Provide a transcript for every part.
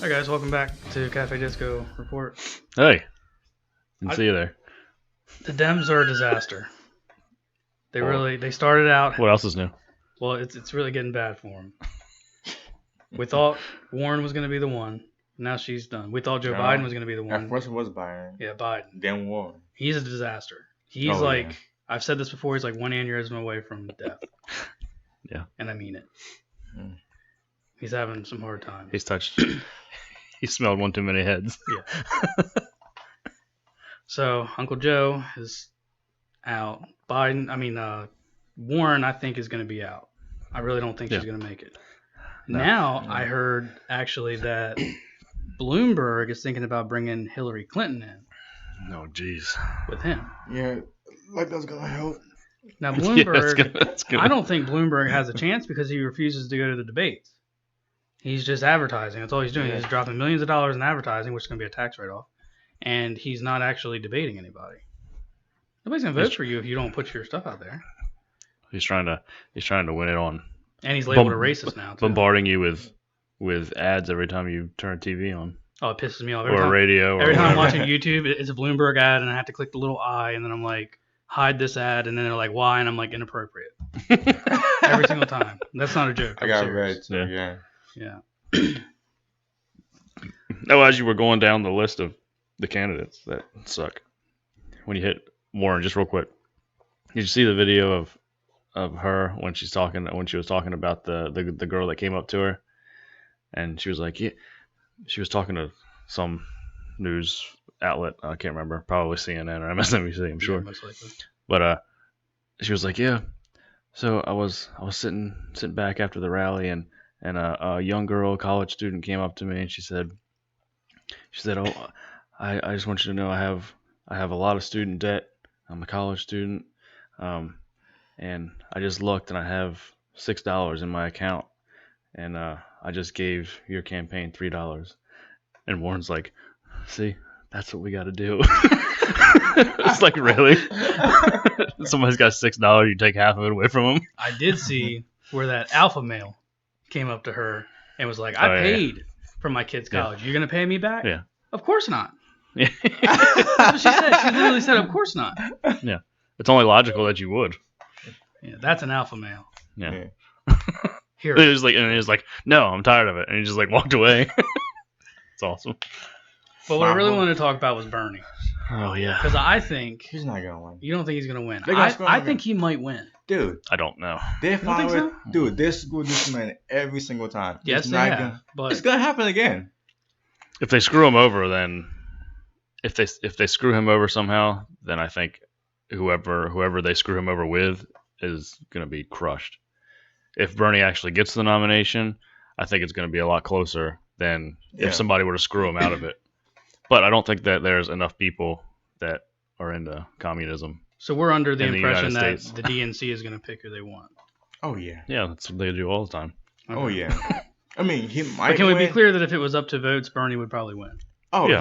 Hi guys, welcome back to Cafe Disco Report. Hey, didn't see you there. The Dems are a disaster. They started out. What else is new? Well, it's really getting bad for them. We thought Warren was going to be the one. Now she's done. We thought Joe Biden was going to be the one. At first it was Biden. Yeah, Biden. Then Warren. He's a disaster. He's I've said this before, he's like one aneurysm away from death. Yeah. And I mean it. He's having some hard times. He's touched. He smelled one too many heads. Yeah. So Uncle Joe is out. Warren, I think is going to be out. I really don't think she's going to make it. No. Now I heard actually that Bloomberg is thinking about bringing Hillary Clinton in. No, jeez. With him. Yeah, like that's gonna help. Now Bloomberg, that's gonna... I don't think Bloomberg has a chance because he refuses to go to the debates. He's just advertising. That's all he's doing. Yeah. He's dropping millions of dollars in advertising, which is going to be a tax write-off. And he's not actually debating anybody. Nobody's going to vote for you if you don't put your stuff out there. He's trying to win it on. And he's labeled a racist now, too. Bombarding you with ads every time you turn TV on. Oh, it pisses me off. Or radio. Every time I'm watching YouTube, it's a Bloomberg ad, and I have to click the little I, and then I'm like, hide this ad, and then they're like, why? And I'm like, inappropriate. Every single time. That's not a joke. I got read, too, yeah. Yeah. No, as you were going down the list of the candidates that suck, when you hit Warren, just real quick, did you see the video of her when she was talking about the girl that came up to her, and she was like, yeah, she was talking to some news outlet, I can't remember, probably CNN or MSNBC, I'm sure. Yeah, most likely. But she was like, yeah. So I was sitting back after the rally, and a young girl, a college student, came up to me and she said, oh, I just want you to know I have a lot of student debt. I'm a college student, and I just looked and I have $6 in my account, and I just gave your campaign $3. And Warren's like, see, that's what we got to do. It's like, really? Somebody's got $6, you take half of it away from them? I did see where that alpha male came up to her and was like, I paid for my kid's college. Yeah. You're going to pay me back? Yeah. Of course not. Yeah. That's what she said. She literally said, of course not. Yeah. It's only logical that you would. Yeah, that's an alpha male. Yeah. Here. He was like, no, I'm tired of it. And he just like walked away. It's awesome. But what I really wanted to talk about was Bernie. Oh, yeah. Because I think... He's not going to win. You don't think he's going to win? I think he might win. Dude. I don't know. They Dude, they screw this man every single time. Yes, they have. But it's going to happen again. If they screw him over, then... If they screw him over somehow, then I think whoever they screw him over with is going to be crushed. If Bernie actually gets the nomination, I think it's going to be a lot closer than if somebody were to screw him out of it. But I don't think that there's enough people that are into communism. So we're under the impression that the DNC is going to pick who they want. Oh, yeah. Yeah, that's what they do all the time. Okay. Oh, yeah. I mean, he might But can we be clear that if it was up to votes, Bernie would probably win? Oh, yeah,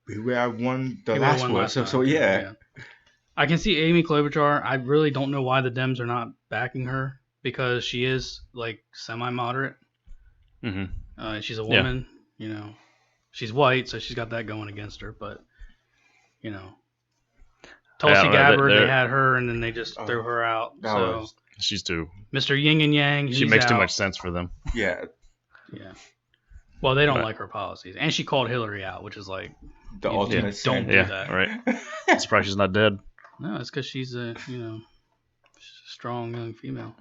he would have won the last one. So, yeah. I can see Amy Klobuchar. I really don't know why the Dems are not backing her because she is, like, semi-moderate. Mm-hmm. She's a woman, you know. She's white, so she's got that going against her. But, you know, Tulsi Gabbard, they had her, and then they just threw her out. So she's too... Mr. Yin and Yang, she makes too much sense for them. Yeah. Yeah. Well, they don't like her policies. And she called Hillary out, which is like... The ultimate don't do that. Right. I'm surprised she's not dead. No, it's because she's a, strong young female.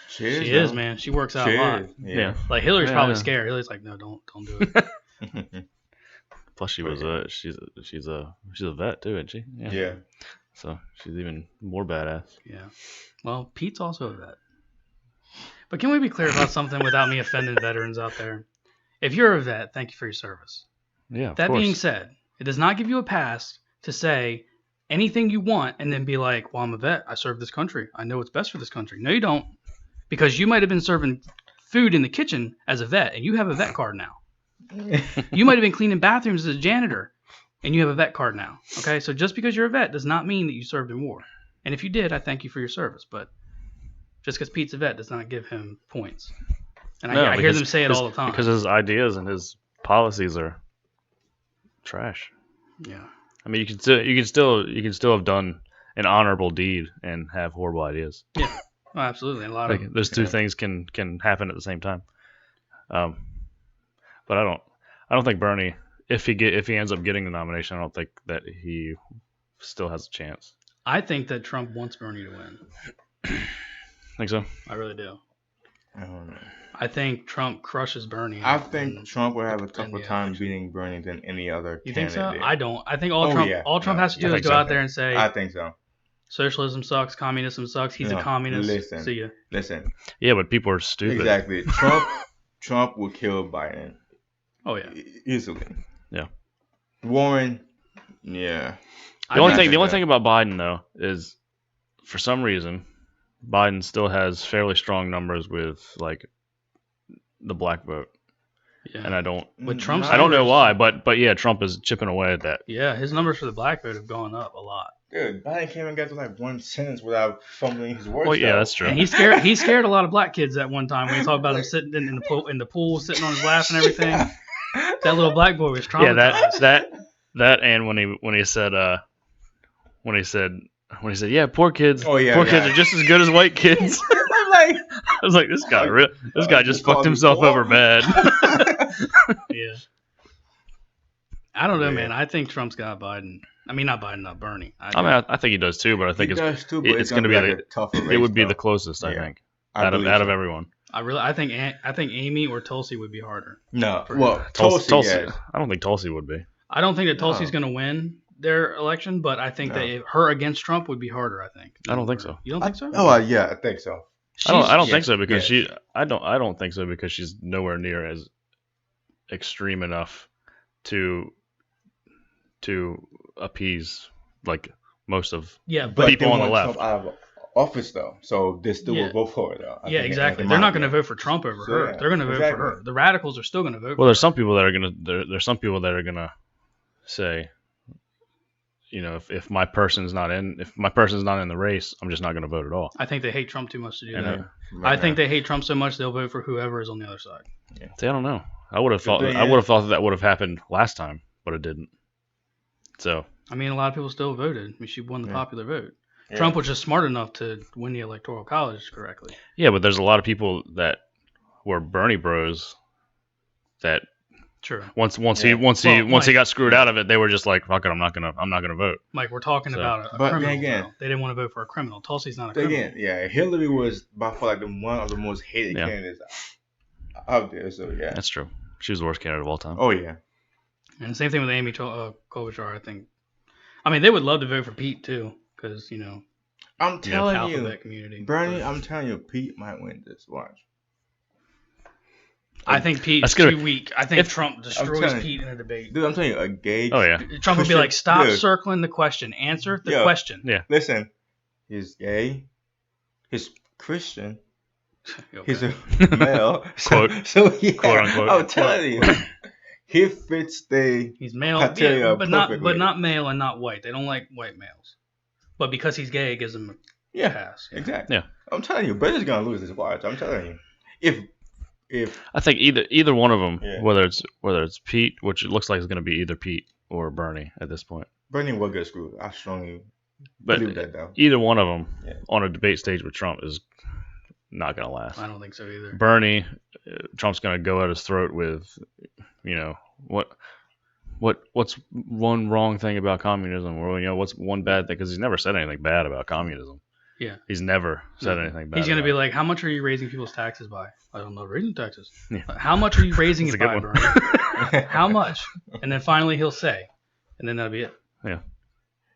She is, man. She works out a lot. Yeah. Like Hillary's probably scared. Hillary's like, no, don't do it. Plus, she's a vet too, isn't she? Yeah. So she's even more badass. Yeah. Well, Pete's also a vet. But can we be clear about something without me offending veterans out there? If you're a vet, thank you for your service. Yeah. That being said, it does not give you a pass to say anything you want and then be like, well, I'm a vet. I serve this country. I know what's best for this country. No, you don't. Because you might have been serving food in the kitchen as a vet, and you have a vet card now. You might have been cleaning bathrooms as a janitor, and you have a vet card now. Okay, so just because you're a vet does not mean that you served in war. And if you did, I thank you for your service. But just because Pete's a vet does not give him points. And No, I hear them say it all the time. Because his ideas and his policies are trash. Yeah. I mean, you can still have done an honorable deed and have horrible ideas. Yeah. Oh, absolutely. A lot Like of those two things can happen at the same time. But I don't think Bernie, if he ends up getting the nomination, I don't think that he still has a chance. I think that Trump wants Bernie to win. Think so? I really do. I don't know. I think Trump crushes Bernie. I think Trump will have a tougher the time election. beating Bernie than any other You candidate. think so? I don't. I think all Trump has to do is go out there and say, I think so. Socialism sucks, communism sucks, he's a communist. Listen, See ya. Listen. Yeah, but people are stupid. Exactly. Trump will kill Biden. Oh yeah. Easily. Yeah. Warren, yeah. The only thing about Biden though is, for some reason, Biden still has fairly strong numbers with like the black vote. Yeah. And I don't. With Trump's I don't know why, but yeah, Trump is chipping away at that. Yeah, his numbers for the black vote have gone up a lot. Dude, Biden can't even get to like one sentence without fumbling his words. Well, yeah, that's true. And he scared a lot of black kids at one time when he talked about him sitting in the pool, sitting on his lap and everything. That little black boy was traumatized. Yeah, that and when he said yeah, poor kids. Oh yeah, poor kids are just as good as white kids. I was like, this guy just fucked himself over bad. Yeah. I don't know, man. I think Trump's got Biden. I mean, not Biden, not Bernie. I think he does too, but I think it's going to be a tougher race. It would be the closest, I think, out of everyone. I think Amy or Tulsi would be harder. No, well, Tulsi. Yes. I don't think Tulsi would be. I don't think that Tulsi's going to win their election, but I think that her against Trump would be harder. I think. I don't think so. You don't think so? Oh yeah, I think so. I don't think so because I don't think so because she's nowhere near as extreme enough to appease like most of the people on the left. Trump out of office though, so they still will vote for it though. Yeah, exactly. They're not going to vote for Trump over her. They're going to vote for her. The radicals are still going to vote. Well, there's some people that are going to. There's some people that are going to say, you know, if my person's not in the race, I'm just not going to vote at all. I think they hate Trump too much to do that. I think they hate Trump so much they'll vote for whoever is on the other side. Yeah. See, I don't know. I would have thought that would have happened last time, but it didn't. So I mean, a lot of people still voted. I mean, she won the popular vote. Yeah. Trump was just smart enough to win the electoral college correctly. Yeah, but there's a lot of people that were Bernie bros that. True. Once he got screwed out of it, they were just like, "Fuck it, I'm not gonna vote." Mike, we're talking about a criminal. Again, they didn't want to vote for a criminal. Tulsi's not a criminal. Again, yeah, Hillary was by far like one of the most hated candidates out there. So yeah, that's true. She was the worst candidate of all time. Oh yeah. And the same thing with Amy Klobuchar. I think. I mean, they would love to vote for Pete too, because I'm telling you, community. Bernie, I'm telling you, Pete might win this. Watch. I think Pete's too weak. I think Trump destroys Pete in a debate. Dude, I'm telling you, a gay. Oh yeah. Trump would be like, "Stop circling the question. Answer the question." Yeah. Listen, he's gay. He's Christian. Okay. He's a male. Quote. So yeah, quote unquote. I'm telling you, he fits the. He's male, but not male and not white. They don't like white males. But because he's gay, it gives him a pass. Exactly. Yeah. I'm telling you, Bernie's gonna lose this watch. I'm telling you, if I think either one of them, whether it's Pete, which it looks like is going to be either Pete or Bernie at this point. Bernie will get screwed. I strongly believe that though. Either one of them on a debate stage with Trump is not going to last. I don't think so either. Bernie, Trump's going to go at his throat with, what's one wrong thing about communism, or what's one bad thing, because he's never said anything bad about communism. Yeah. He's never said anything bad. He's going to be like, how much are you raising people's taxes by? I don't know, raising taxes. Yeah. How much are you raising it by, Bernie? How much? And then finally he'll say. And then that'll be it. Yeah.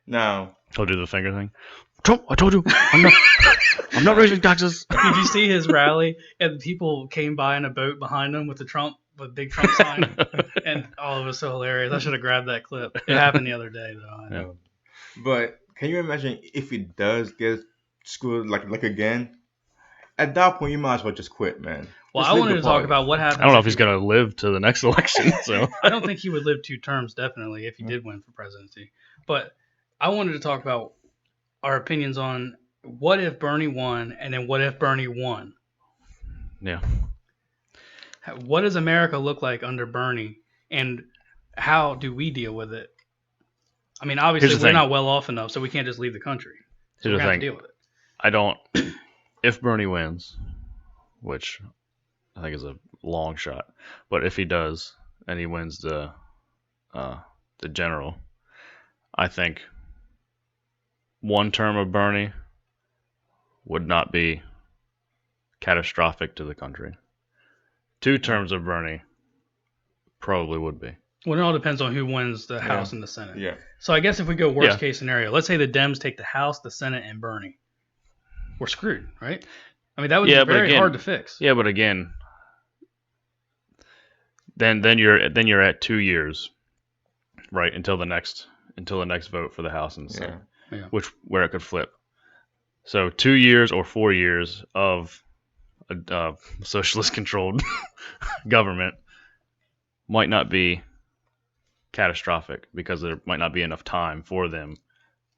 Now. He'll do the finger thing. Trump, I told you, I'm not raising taxes. Did you see his rally? And people came by in a boat behind him with the big Trump sign. And all of it was so hilarious. I should have grabbed that clip. It happened the other day, though. I know. But can you imagine if he does get screwed like again? At that point, you might as well just quit, man. Well, I wanted to talk about what happens. I don't know if he's going to live to the next election. So I don't think he would live 2 terms, definitely, if he did win for presidency. But I wanted to talk about our opinions on what if Bernie won, and then what if Bernie won. Yeah. What does America look like under Bernie, and how do we deal with it? I mean, obviously Here's the we're thing. not well off enough, so we can't just leave the country. So Here's we're the gonna have to thing. deal with it. I don't. If Bernie wins, which I think is a long shot, but if he does and he wins the general, I think one term of Bernie would not be catastrophic to the country. 2 terms of Bernie probably would be. Well, it all depends on who wins the House and the Senate. Yeah. So I guess if we go worst Yeah. case scenario, let's say the Dems take the House, the Senate, and Bernie, we're screwed, right? I mean, that would be but very again, hard to fix. Yeah, but again, then you're at 2 years, right, until the next vote for the House and the Senate, Yeah. where it could flip. So 2 years or 4 years of a socialist controlled government might not be catastrophic because there might not be enough time for them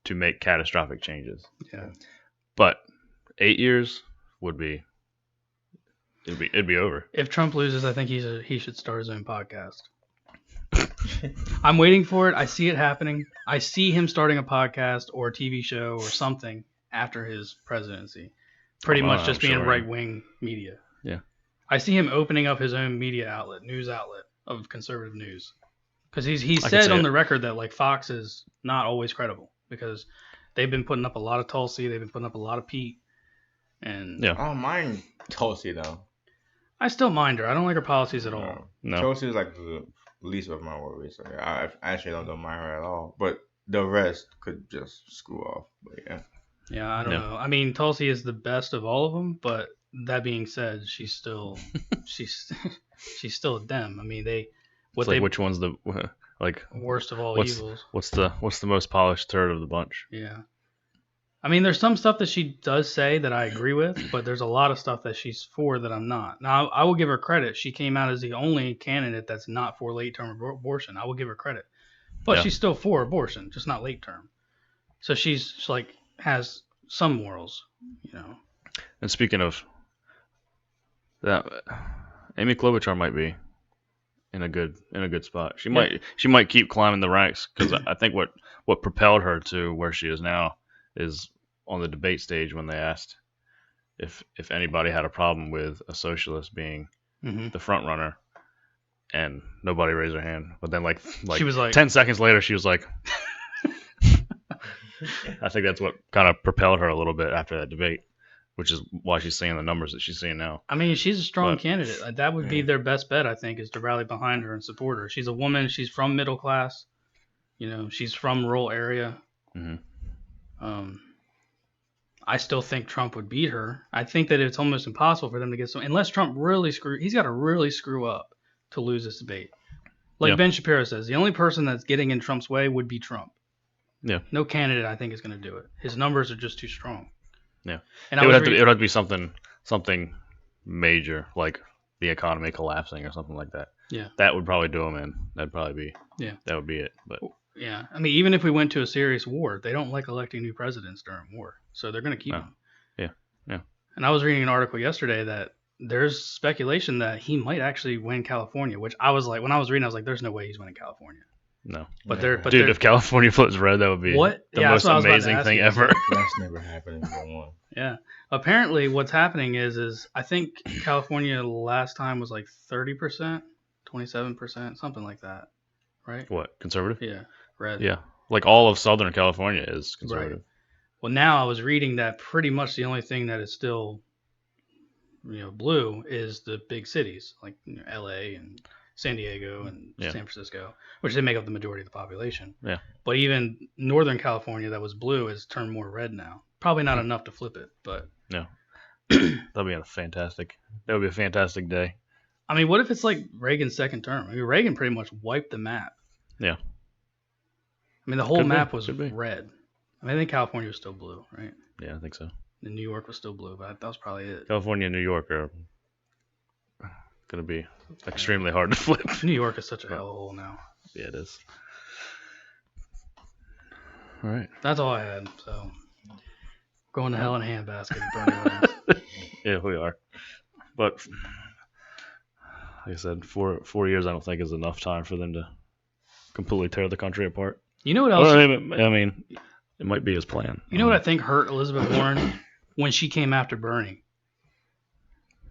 to make catastrophic changes. Yeah. But 8 years would be it'd be over. If Trump loses, I think he should start his own podcast. I'm waiting for it. I see it happening. I see him starting a podcast or a TV show or something after his presidency. Pretty much just being right-wing media. Yeah. I see him opening up his own media outlet, news outlet of conservative news. Because he said on the record that like Fox is not always credible because they've been putting up a lot of Tulsi, they've been putting up a lot of Pete, and I don't mind Tulsi though. I still mind her. I don't like her policies at all. No. Tulsi is like the least of my worries. So I actually don't mind her at all. But the rest could just screw off. But yeah. Yeah, I don't know. I mean, Tulsi is the best of all of them, but that being said, she's still she's still a Dem. I mean, which one's the like worst of all evils? What's the most polished turd of the bunch? Yeah. I mean, there's some stuff that she does say that I agree with, but there's a lot of stuff that she's for that I'm not. Now, I will give her credit. She came out as the only candidate that's not for late-term abortion. I will give her credit. But she's still for abortion, just not late-term. So she's like has some morals, you know. And speaking of that, Amy Klobuchar might be in a good spot. She might keep climbing the ranks because I think what propelled her to where she is now is on the debate stage when they asked if anybody had a problem with a socialist being the front runner, and nobody raised their hand. But then like she was like 10 seconds later, she was like, I think that's what kind of propelled her a little bit after that debate, which is why she's seeing the numbers that she's seeing now. I mean, she's a strong candidate. That would be their best bet, I think, is to rally behind her and support her. She's a woman. She's from middle class. You know, she's from rural area. I still think Trump would beat her. I think that it's almost impossible for them to get some, unless Trump really he's got to really screw up to lose this debate. Like Ben Shapiro says, the only person that's getting in Trump's way would be Trump. Yeah. No candidate, I think, is going to do it. His numbers are just too strong. Yeah. And it would have to be something major, like the economy collapsing or something like that. Yeah. That would probably do him in. That'd probably be. Yeah. That would be it. But. Yeah. I mean, even if we went to a serious war, they don't like electing new presidents during war. So they're going to keep him. Yeah. Yeah. And I was reading an article yesterday that there's speculation that he might actually win California, which I was like, when I was reading, I was like, there's no way he's winning California. No. But dude, if California flips red, that would be the most amazing thing ever. That's never happened in one. Yeah. Apparently, what's happening is I think California last time was like 30%, 27%, something like that. Right? What? Conservative? Yeah. Red. Yeah. Like all of Southern California is conservative. Right. Well, now I was reading that pretty much the only thing that is still, blue is the big cities like LA and San Diego and San Francisco, which they make up the majority of the population. Yeah. But even Northern California that was blue has turned more red now. Probably not enough to flip it, but no. That would be a fantastic day. I mean, what if it's like Reagan's second term? I mean, Reagan pretty much wiped the map. Yeah. I mean, the whole map was red. I mean, I think California was still blue, right? Yeah, I think so. And New York was still blue, but that was probably it. California and New York are going to be extremely hard to flip. New York is such a hellhole now. Yeah, it is. All right. That's all I had. So, going to hell in a handbasket. Bernie wins. Yeah, we are. But like I said, 4 years I don't think is enough time for them to completely tear the country apart. You know what else? Well, I mean, it might be his plan. You know what I think hurt Elizabeth Warren when she came after Bernie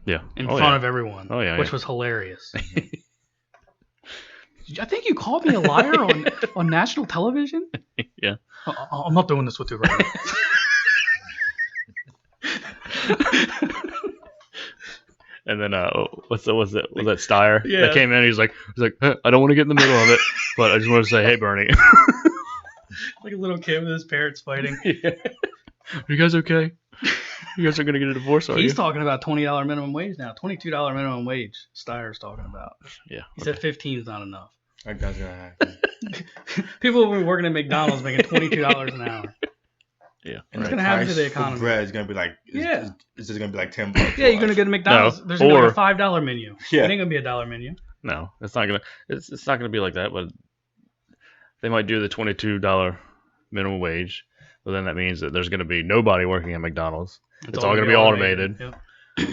Yeah. in front of everyone, which yeah. was hilarious. I think you called me a liar on national television. Yeah. I'm not doing this with you right now. And then was that Steyer Yeah. that came in? He's like, I don't want to get in the middle of it, but I just want to say, hey, Bernie. Like a little kid with his parents fighting. Yeah. Are you guys okay? You guys are gonna get a divorce, are you? He's talking about $20 minimum wage now. $22 minimum wage. Steyer's talking about. Yeah. He said 15 is not enough. That guy's gonna happen. People who are working at McDonald's making $22 an hour. Yeah. And What's gonna happen to the price for economy? bread is gonna be like, Yeah. It's just gonna be like $10. Yeah, you're gonna get a McDonald's. No, There's gonna be or- a $5 menu. Yeah. It ain't gonna be a $1 menu. No, it's not gonna be like that. But they might do the $22 minimum wage, but then that means that there's gonna be nobody working at McDonald's. It's all gonna be automated. Yep.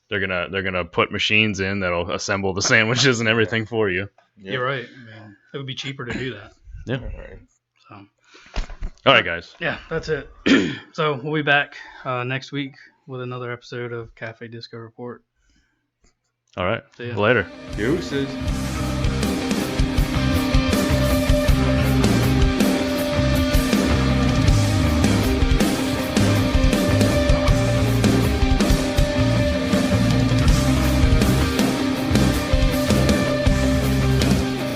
They're gonna put machines in that'll assemble the sandwiches and everything for you. Yeah. You're right. I mean, it would be cheaper to do that. Yeah. Alright. So All right, guys. yeah, that's it. So we'll be back next week with another episode of Cafe Disco Report. All right. See ya. Later. Deuces.